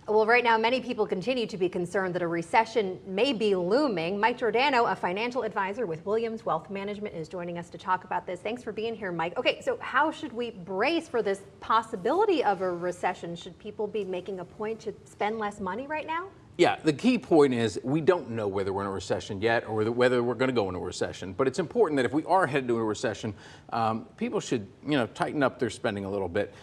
Well, right now, many people continue to be concerned that a recession may be looming. Mike Giordano, a financial advisor with Williams Wealth Management, is joining us to talk about this. Thanks for being here, Mike. Okay, so how should we brace for this possibility of a recession? Should people be making a point to spend less money right now? Yeah, the key point is we don't know whether we're in a recession yet or whether we're going to go into a recession. But it's important that if we are headed to a recession, people should, tighten up their spending a little bit.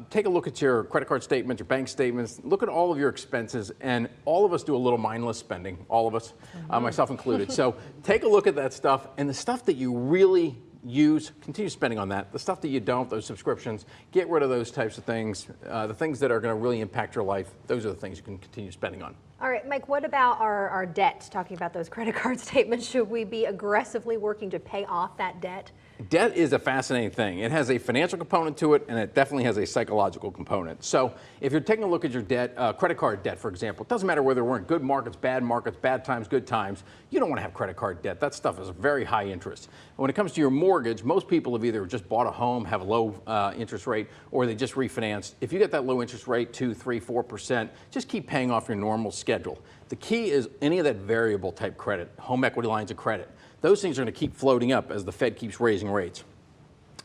Take a look at your credit card statements, your bank statements. Look at all of your expenses, and all of us do a little mindless spending. All of us, myself included. So take a look at that stuff, and the stuff that you really use, continue spending on that. The stuff that you don't, those subscriptions, get rid of those types of things. The things that are going to really impact your life, those are the things you can continue spending on. All right, Mike, what about our debt? Talking about those credit card statements, should we be aggressively working to pay off that debt? Debt is a fascinating thing. It has a financial component to it, and it definitely has a psychological component. So if you're taking a look at your debt, credit card debt, for example, it doesn't matter whether we're in good markets, bad times, good times. You don't want to have credit card debt. That stuff is very high interest. When it comes to your mortgage, most people have either just bought a home, have a low interest rate, or they just refinanced. If you get that low interest rate, 2, 3, 4%, just keep paying off your normal schedule. The key is any of that variable type credit, home equity lines of credit. Those things are going to keep floating up as the Fed keeps raising rates.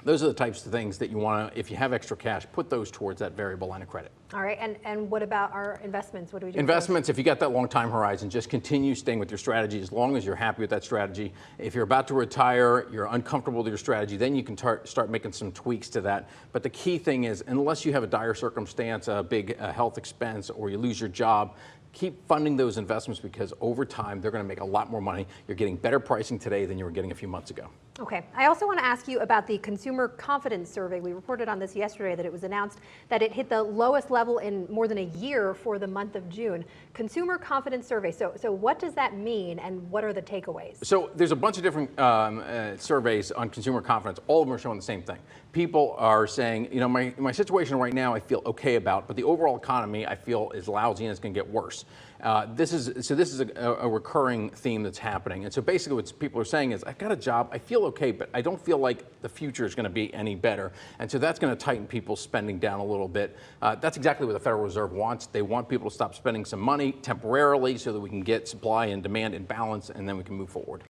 Those are the types of things that you want to, if you have extra cash, put those towards that variable line of credit. All right, and what about our investments? What do we do? Investments, if you got that long time horizon, just continue staying with your strategy as long as you're happy with that strategy. If you're about to retire, you're uncomfortable with your strategy, then you can start making some tweaks to that. But the key thing is, unless you have a dire circumstance, a big health expense, or you lose your job, keep funding those investments because over time, they're going to make a lot more money. You're getting better pricing today than you were getting a few months ago. Okay. I also want to ask you about the Consumer Confidence Survey. We reported on this yesterday that it was announced that it hit the lowest level in more than a year for the month of June. Consumer Confidence Survey. So what does that mean, and what are the takeaways? So there's a bunch of different surveys on consumer confidence. All of them are showing the same thing. People are saying, my situation right now I feel okay about, but the overall economy I feel is lousy and it's going to get worse. This is a recurring theme that's happening. And so basically what people are saying is, I've got a job, I feel okay, but I don't feel like the future is going to be any better. And so that's going to tighten people's spending down a little bit. That's exactly what the Federal Reserve wants. They want people to stop spending some money temporarily so that we can get supply and demand in balance, and then we can move forward.